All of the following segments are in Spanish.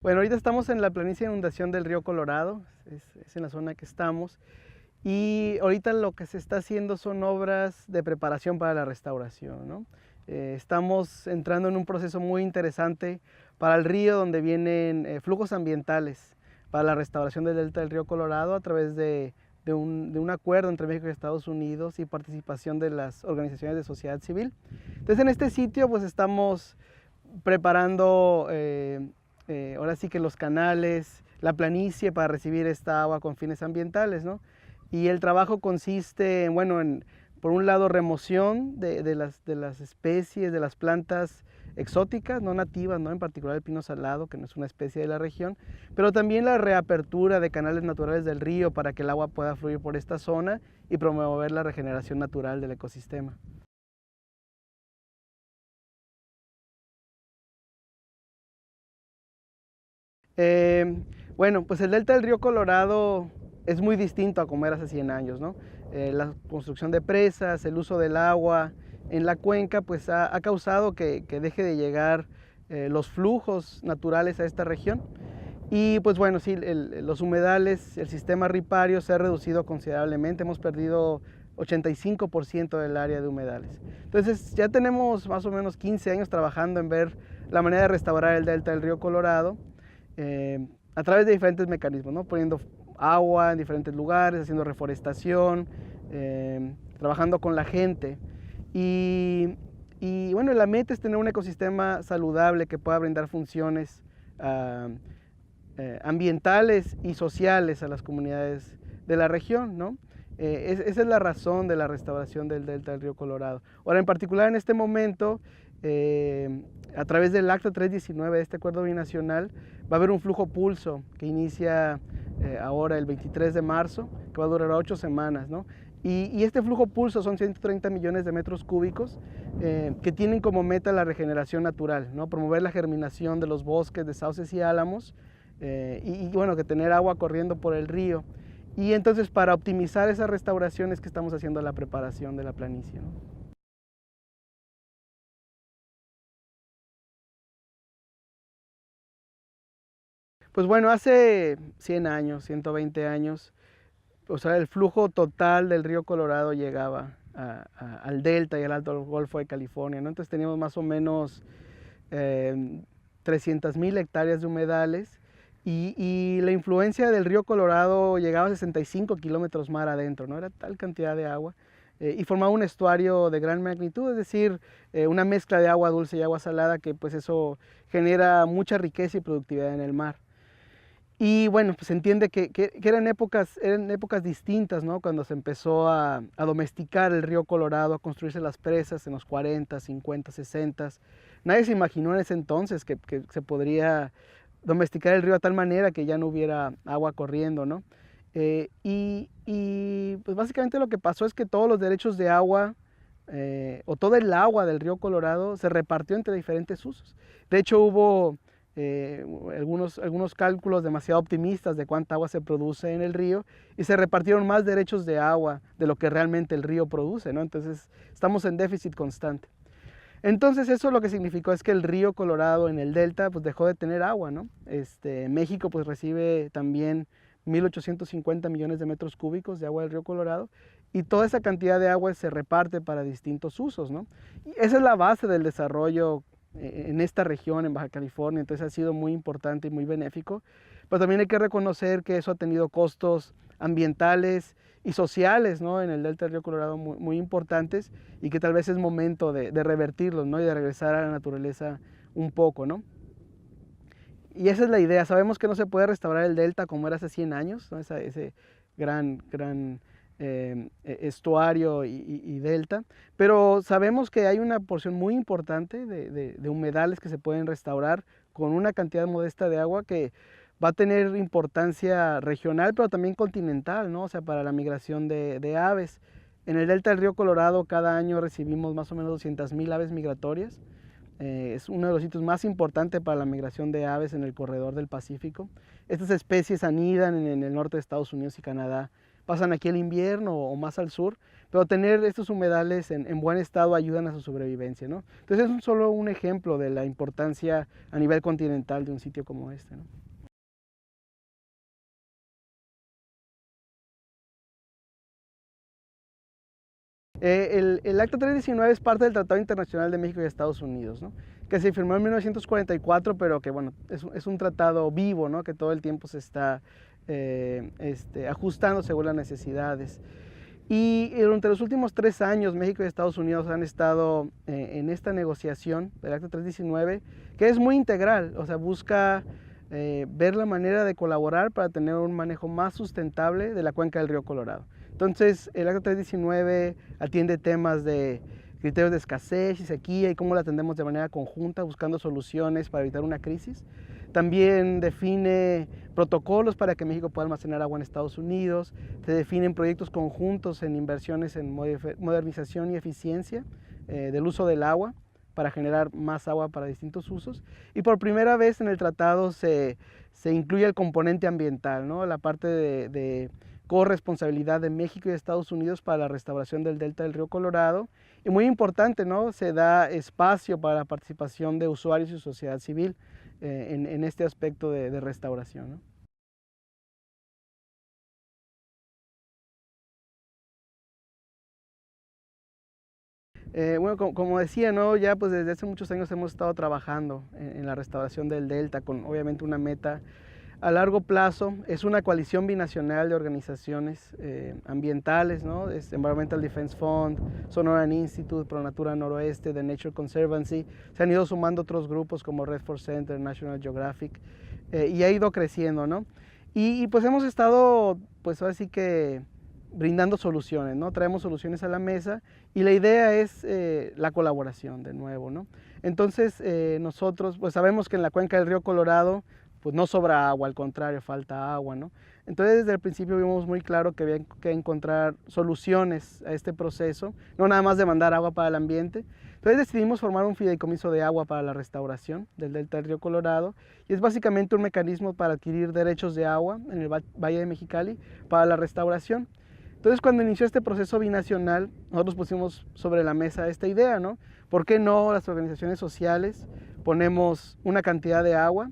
Bueno, ahorita estamos en la planicie de inundación del río Colorado, es en la zona que estamos, y ahorita lo que se está haciendo son obras de preparación para la restauración, ¿no? Estamos entrando en un proceso muy interesante para el río, donde vienen flujos ambientales para la restauración del delta del río Colorado a través de un acuerdo entre México y Estados Unidos y participación de las organizaciones de sociedad civil. Entonces, en este sitio pues estamos preparando ahora sí que los canales, la planicie para recibir esta agua con fines ambientales, ¿no? Y el trabajo consiste en, bueno, por un lado, remoción de las especies, de las plantas exóticas, no nativas, ¿no? En particular el pino salado, que no es una especie de la región, pero también la reapertura de canales naturales del río para que el agua pueda fluir por esta zona y promover la regeneración natural del ecosistema. Eh, bueno, pues el delta del río Colorado es muy distinto a como era hace 100 años, ¿no? La construcción de presas, el uso del agua en la cuenca, pues ha causado que deje de llegar los flujos naturales a esta región. Y pues bueno, sí, los humedales, el sistema ripario se ha reducido considerablemente, hemos perdido 85% del área de humedales. Entonces ya tenemos más o menos 15 años trabajando en ver la manera de restaurar el delta del río Colorado a través de diferentes mecanismos, ¿no? Poniendo agua en diferentes lugares, haciendo reforestación, trabajando con la gente. Y, y, bueno, la meta es tener un ecosistema saludable que pueda brindar funciones ambientales y sociales a las comunidades de la región, ¿no? Esa es la razón de la restauración del delta del río Colorado. Ahora, en particular en este momento, a través del Acta 319 de este acuerdo binacional, va a haber un flujo pulso que inicia ahora el 23 de marzo, que va a durar 8 semanas, ¿no? Y este flujo pulso son 130 millones de metros cúbicos que tienen como meta la regeneración natural, ¿no? Promover la germinación de los bosques de sauces y álamos y bueno, que tener agua corriendo por el río. Y entonces para optimizar esas restauraciones que estamos haciendo la preparación de la planicie, ¿no? Pues bueno, hace 100 años, 120 años, o sea, el flujo total del río Colorado llegaba al delta y al Alto Golfo de California, ¿no? Entonces teníamos más o menos 300,000 hectáreas de humedales y la influencia del río Colorado llegaba a 65 kilómetros mar adentro, ¿no? Era tal cantidad de agua y formaba un estuario de gran magnitud, es decir, una mezcla de agua dulce y agua salada que pues eso genera mucha riqueza y productividad en el mar. Y bueno, pues se entiende que eran épocas distintas, ¿no? Cuando se empezó a domesticar el río Colorado, a construirse las presas en los 40, 50, 60. Nadie se imaginó en ese entonces que se podría domesticar el río de tal manera que ya no hubiera agua corriendo, ¿no? Pues básicamente lo que pasó es que todos los derechos de agua o todo el agua del río Colorado se repartió entre diferentes usos. De hecho hubo eh, algunos cálculos demasiado optimistas de cuánta agua se produce en el río y se repartieron más derechos de agua de lo que realmente el río produce, ¿no? Entonces estamos en déficit constante. Entonces eso lo que significó es que el río Colorado en el delta pues dejó de tener agua, ¿no? México pues recibe también 1.850 millones de metros cúbicos de agua del río Colorado y toda esa cantidad de agua se reparte para distintos usos, ¿no? Y esa es la base del desarrollo en esta región, en Baja California, entonces ha sido muy importante y muy benéfico, pero también hay que reconocer que eso ha tenido costos ambientales y sociales, ¿no? En el delta del río Colorado muy, muy importantes y que tal vez es momento de revertirlos, ¿no? Y de regresar a la naturaleza un poco, ¿no? Y esa es la idea. Sabemos que no se puede restaurar el delta como era hace 100 años, ¿no? Ese gran estuario y delta, pero sabemos que hay una porción muy importante de humedales que se pueden restaurar con una cantidad modesta de agua que va a tener importancia regional, pero también continental, ¿no? O sea, para la migración de aves. En el delta del río Colorado cada año recibimos más o menos 200,000 aves migratorias. Es uno de los sitios más importantes para la migración de aves en el corredor del Pacífico. Estas especies anidan en el norte de Estados Unidos y Canadá, pasan aquí el invierno o más al sur, pero tener estos humedales en buen estado ayudan a su sobrevivencia, ¿no? Entonces es solo un ejemplo de la importancia a nivel continental de un sitio como este, ¿no? El Acta 319 es parte del Tratado Internacional de México y Estados Unidos, ¿no? Que se firmó en 1944, pero que bueno, es un tratado vivo, ¿no? Que todo el tiempo se está ajustando según las necesidades. Y durante los últimos 3 años, México y Estados Unidos han estado en esta negociación del Acta 319, que es muy integral, o sea, busca ver la manera de colaborar para tener un manejo más sustentable de la cuenca del río Colorado. Entonces, el Acta 319 atiende temas de criterios de escasez y sequía y cómo la atendemos de manera conjunta, buscando soluciones para evitar una crisis. También define protocolos para que México pueda almacenar agua en Estados Unidos, se definen proyectos conjuntos en inversiones en modernización y eficiencia del uso del agua para generar más agua para distintos usos. Y por primera vez en el tratado se incluye el componente ambiental, ¿no? La parte de corresponsabilidad de México y de Estados Unidos para la restauración del delta del río Colorado. Y muy importante, ¿no? Se da espacio para la participación de usuarios y sociedad civil en este aspecto de restauración, ¿no? Bueno, como decía, ¿no? Ya pues desde hace muchos años hemos estado trabajando en la restauración del delta con obviamente una meta a largo plazo. Es una coalición binacional de organizaciones ambientales, ¿no? Es Environmental Defense Fund, Sonoran Institute, ProNatura Noroeste, The Nature Conservancy. Se han ido sumando otros grupos como Red for Center, National Geographic, y ha ido creciendo, ¿no? Pues hemos estado, pues ahora sí que brindando soluciones, ¿no? Traemos soluciones a la mesa y la idea es la colaboración de nuevo, ¿no? Entonces nosotros pues sabemos que en la cuenca del río Colorado pues no sobra agua, al contrario, falta agua, ¿no? Entonces desde el principio vimos muy claro que había que encontrar soluciones a este proceso, no nada más de mandar agua para el ambiente. Entonces decidimos formar un fideicomiso de agua para la restauración del delta del río Colorado y es básicamente un mecanismo para adquirir derechos de agua en el Valle de Mexicali para la restauración. Entonces, cuando inició este proceso binacional, nosotros pusimos sobre la mesa esta idea, ¿no? ¿Por qué no las organizaciones sociales ponemos una cantidad de agua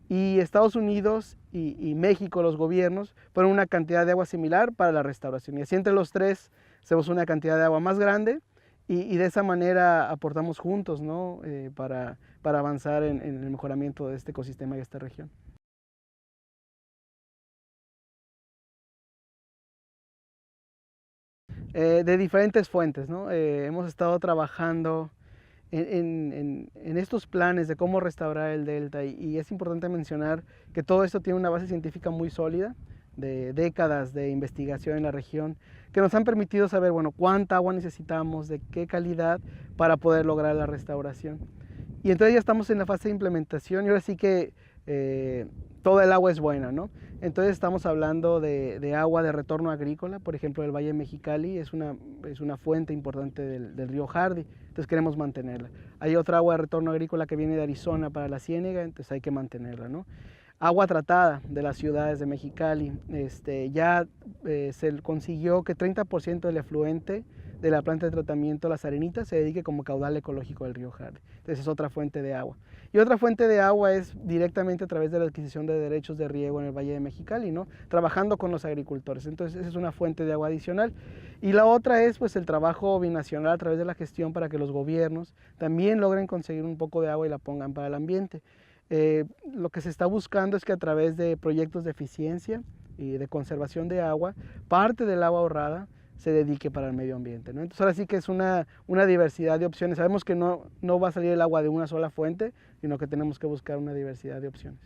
y Estados Unidos y México, los gobiernos, ponen una cantidad de agua similar para la restauración? Y así entre los tres hacemos una cantidad de agua más grande y de esa manera aportamos juntos, ¿no? Para avanzar en el mejoramiento de este ecosistema y de esta región. De diferentes fuentes, ¿no? Hemos estado trabajando en estos planes de cómo restaurar el delta y es importante mencionar que todo esto tiene una base científica muy sólida de décadas de investigación en la región que nos han permitido saber, bueno, cuánta agua necesitamos, de qué calidad para poder lograr la restauración. Y entonces ya estamos en la fase de implementación y ahora sí que toda el agua es buena, ¿no? Entonces estamos hablando de agua de retorno agrícola, por ejemplo, el Valle de Mexicali es una fuente importante del río Hardy, entonces queremos mantenerla. Hay otra agua de retorno agrícola que viene de Arizona para la Ciénega, entonces hay que mantenerla, ¿no? Agua tratada de las ciudades de Mexicali, ya se consiguió que 30% del efluente de la planta de tratamiento Las Arenitas se dedique como caudal ecológico del río Hardy. Entonces es otra fuente de agua. Y otra fuente de agua es directamente a través de la adquisición de derechos de riego en el Valle de Mexicali, ¿no? Trabajando con los agricultores. Entonces esa es una fuente de agua adicional. Y la otra es pues el trabajo binacional a través de la gestión para que los gobiernos también logren conseguir un poco de agua y la pongan para el ambiente. Lo que se está buscando es que a través de proyectos de eficiencia y de conservación de agua, parte del agua ahorrada se dedique para el medio ambiente, ¿no? Entonces ahora sí que es una diversidad de opciones. Sabemos que no va a salir el agua de una sola fuente, sino que tenemos que buscar una diversidad de opciones.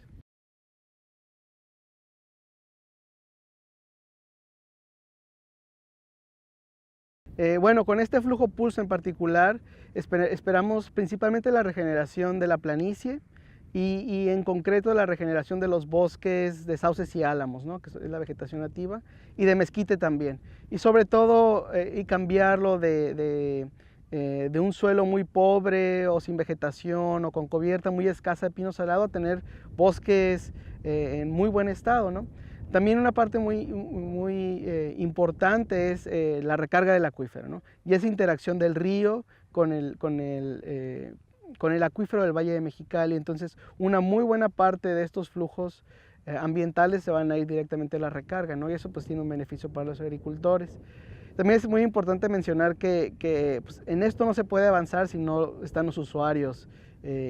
Bueno, con este flujo pulso en particular, esperamos principalmente la regeneración de la planicie y en concreto la regeneración de los bosques de sauces y álamos, ¿no? Que es la vegetación nativa, y de mezquite también. Y sobre todo, y cambiarlo de un suelo muy pobre o sin vegetación o con cubierta muy escasa de pino salado a tener bosques en muy buen estado, ¿no? También una parte importante es la recarga del acuífero, ¿no? Y esa interacción del río con el acuífero del Valle de Mexicali. Entonces, una muy buena parte de estos flujos ambientales se van a ir directamente a la recarga, ¿no? Y eso pues tiene un beneficio para los agricultores. También es muy importante mencionar que pues, en esto no se puede avanzar si no están los usuarios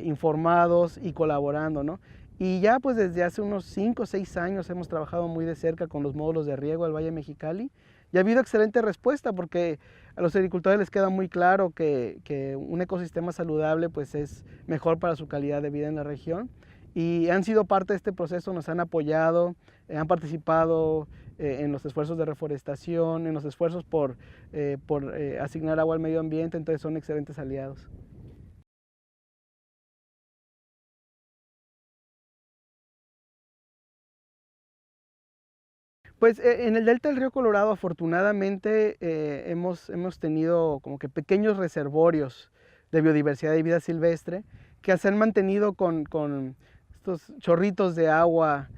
informados y colaborando, ¿no? Y ya pues desde hace unos 5 o 6 años hemos trabajado muy de cerca con los módulos de riego del Valle de Mexicali y ha habido excelente respuesta porque a los agricultores les queda muy claro que un ecosistema saludable pues es mejor para su calidad de vida en la región y han sido parte de este proceso, nos han apoyado, han participado en los esfuerzos de reforestación, en los esfuerzos por asignar agua al medio ambiente, entonces son excelentes aliados. Pues en el delta del río Colorado afortunadamente hemos tenido como que pequeños reservorios de biodiversidad y vida silvestre que se han mantenido con estos chorritos de agua,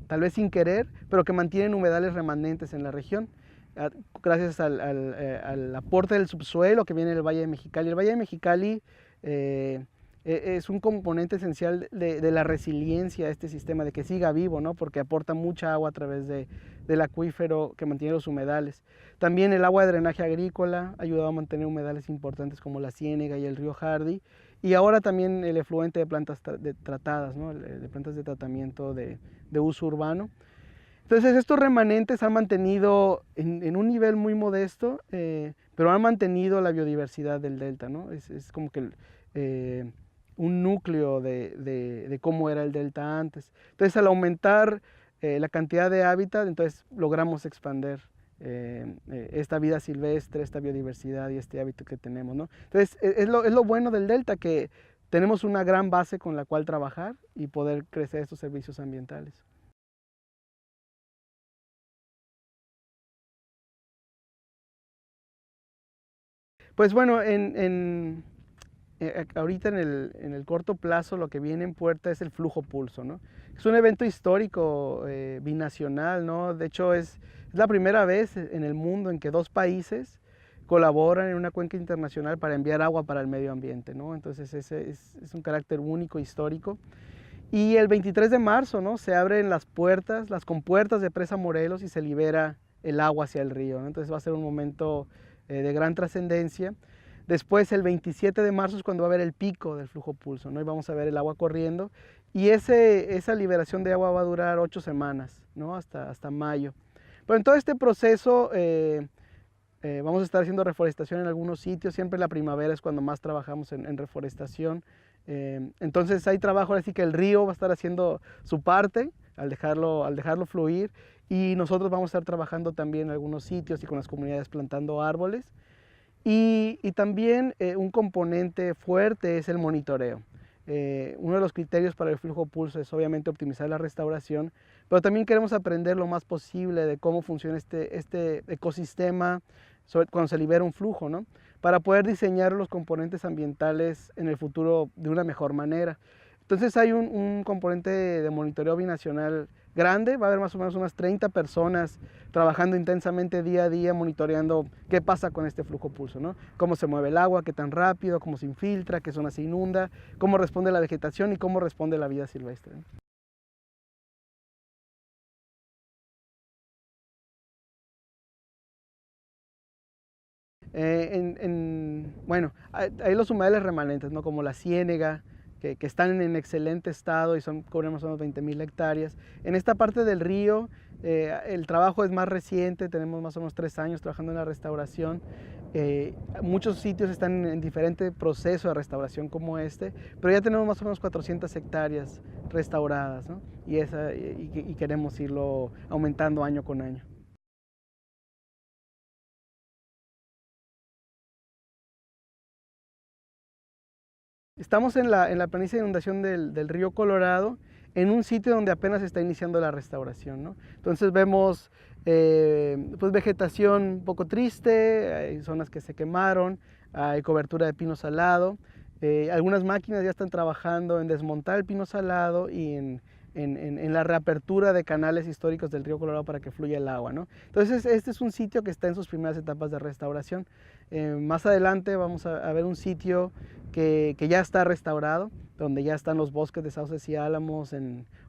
tal vez sin querer, pero que mantienen humedales remanentes en la región, gracias al aporte del subsuelo que viene del Valle de Mexicali. El Valle de Mexicali es un componente esencial de la resiliencia de este sistema, de que siga vivo, ¿no? Porque aporta mucha agua a través del acuífero que mantiene los humedales. También el agua de drenaje agrícola ha ayudado a mantener humedales importantes como la Ciénega y el río Hardy. Y ahora también el efluente de plantas tratadas, ¿no? De plantas de tratamiento de uso urbano. Entonces estos remanentes han mantenido en un nivel muy modesto, pero han mantenido la biodiversidad del delta, ¿no? Es como que un núcleo de cómo era el delta antes. Entonces al aumentar la cantidad de hábitat, entonces logramos expandir esta vida silvestre, esta biodiversidad y este hábitat que tenemos, ¿no? Entonces es lo bueno del delta, que tenemos una gran base con la cual trabajar y poder crecer estos servicios ambientales. Pues bueno, ahorita en el corto plazo lo que viene en puerta es el flujo pulso, ¿no? Es un evento histórico binacional, ¿no? De hecho es la primera vez en el mundo en que dos países colaboran en una cuenca internacional para enviar agua para el medio ambiente, ¿no? Entonces ese es un carácter único, histórico. Y el 23 de marzo, ¿no? Se abren las puertas, las compuertas de Presa Morelos y se libera el agua hacia el río, ¿no? Entonces va a ser un momento de gran trascendencia. Después, el 27 de marzo es cuando va a haber el pico del flujo pulso, ¿no? Y vamos a ver el agua corriendo. Y esa liberación de agua va a durar 8 semanas, ¿no? Hasta mayo. Pero en todo este proceso vamos a estar haciendo reforestación en algunos sitios. Siempre la primavera es cuando más trabajamos en reforestación. Entonces hay trabajo, así que el río va a estar haciendo su parte al dejarlo fluir. Y nosotros vamos a estar trabajando también en algunos sitios y con las comunidades plantando árboles. Y también un componente fuerte es el monitoreo. Uno de los criterios para el flujo pulso es obviamente optimizar la restauración, pero también queremos aprender lo más posible de cómo funciona este ecosistema cuando se libera un flujo, ¿no? Para poder diseñar los componentes ambientales en el futuro de una mejor manera. Entonces hay un componente de monitoreo binacional grande, va a haber más o menos unas 30 personas trabajando intensamente día a día, monitoreando qué pasa con este flujo pulso, ¿no? Cómo se mueve el agua, qué tan rápido, cómo se infiltra, qué zona se inunda, cómo responde la vegetación y cómo responde la vida silvestre, ¿no? Bueno, hay los humedales remanentes, ¿no? Como la Ciénega, que están en excelente estado y cubren más o menos 20,000 hectáreas. En esta parte del río el trabajo es más reciente, tenemos más o menos 3 años trabajando en la restauración. Muchos sitios están en diferente proceso de restauración como este, pero ya tenemos más o menos 400 hectáreas restauradas, ¿no? Y queremos irlo aumentando año con año. Estamos en la planicie de inundación del río Colorado, en un sitio donde apenas está iniciando la restauración, ¿no? Entonces vemos pues vegetación un poco triste, hay zonas que se quemaron, hay cobertura de pino salado. Algunas máquinas ya están trabajando en desmontar el pino salado y en en la reapertura de canales históricos del río Colorado para que fluya el agua, ¿no? Entonces este es un sitio que está en sus primeras etapas de restauración. Más adelante vamos a ver un sitio que ya está restaurado, donde ya están los bosques de sauces y álamos,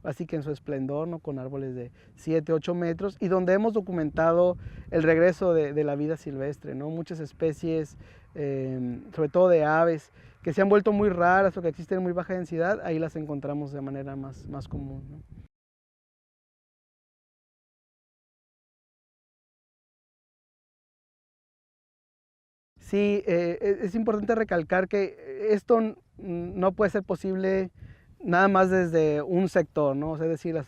así que en su esplendor, ¿no? Con árboles de 7, 8 metros, y donde hemos documentado el regreso de la vida silvestre, ¿no? Muchas especies, sobre todo de aves, que se han vuelto muy raras o que existen en muy baja densidad, ahí las encontramos de manera más común, ¿no? Sí, es importante recalcar que esto no puede ser posible nada más desde un sector, ¿no? O sea, es decir,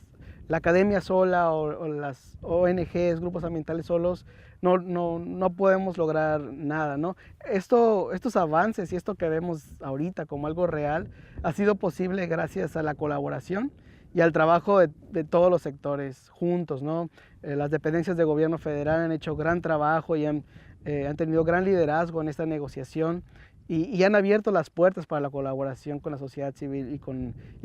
la academia sola o las ONGs, grupos ambientales solos, no podemos lograr nada, ¿no? Estos avances y esto que vemos ahorita como algo real ha sido posible gracias a la colaboración y al trabajo de todos los sectores juntos, ¿no? Las dependencias de gobierno federal han hecho gran trabajo y han tenido gran liderazgo en esta negociación y han abierto las puertas para la colaboración con la sociedad civil y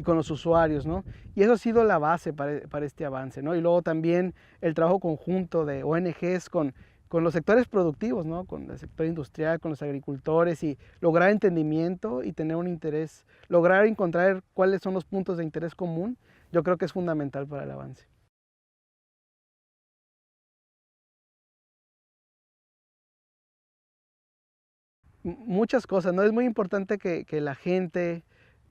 con los usuarios, ¿no? Y eso ha sido la base para este avance, ¿no? Y luego también el trabajo conjunto de ONGs con los sectores productivos, ¿no? Con el sector industrial, con los agricultores y lograr entendimiento y tener un interés, lograr encontrar cuáles son los puntos de interés común, yo creo que es fundamental para el avance. Muchas cosas, ¿no? Es muy importante que la gente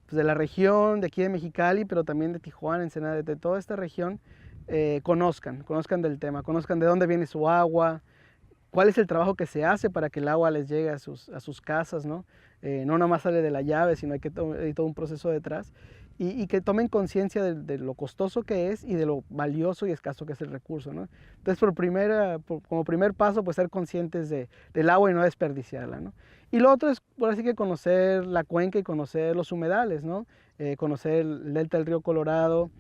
pues, de la región, de aquí de Mexicali, pero también de Tijuana, Ensenada, de toda esta región, conozcan del tema, conozcan de dónde viene su agua, cuál es el trabajo que se hace para que el agua les llegue a sus casas, ¿no? No nada más sale de la llave, sino hay todo un proceso detrás. Y que tomen conciencia de lo costoso que es y de lo valioso y escaso que es el recurso, ¿no? Entonces, como primer paso, pues ser conscientes del agua y no desperdiciarla, ¿no? Y lo otro es, por así que conocer la cuenca y conocer los humedales, ¿no? Conocer el delta del río Colorado,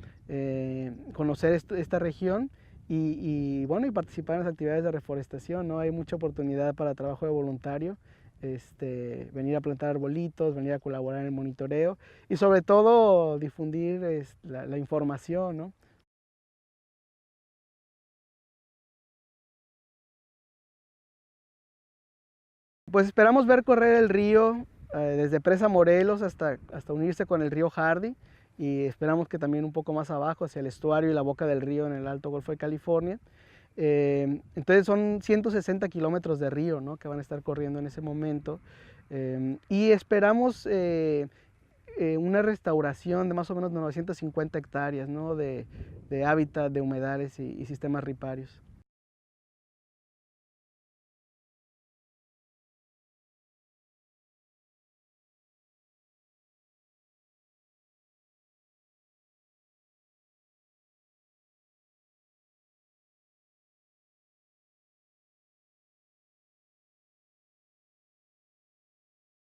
conocer esta región bueno, y participar en las actividades de reforestación, ¿no? Hay mucha oportunidad para trabajo de voluntario, venir a plantar arbolitos, venir a colaborar en el monitoreo y sobre todo difundir la información, ¿no? Pues esperamos ver correr el río desde Presa Morelos hasta unirse con el río Hardy y esperamos que también un poco más abajo hacia el estuario y la boca del río en el Alto Golfo de California. Entonces son 160 kilómetros de río, ¿no? Que van a estar corriendo en ese momento y esperamos una restauración de más o menos 950 hectáreas, ¿no? de hábitat, de humedales y sistemas riparios.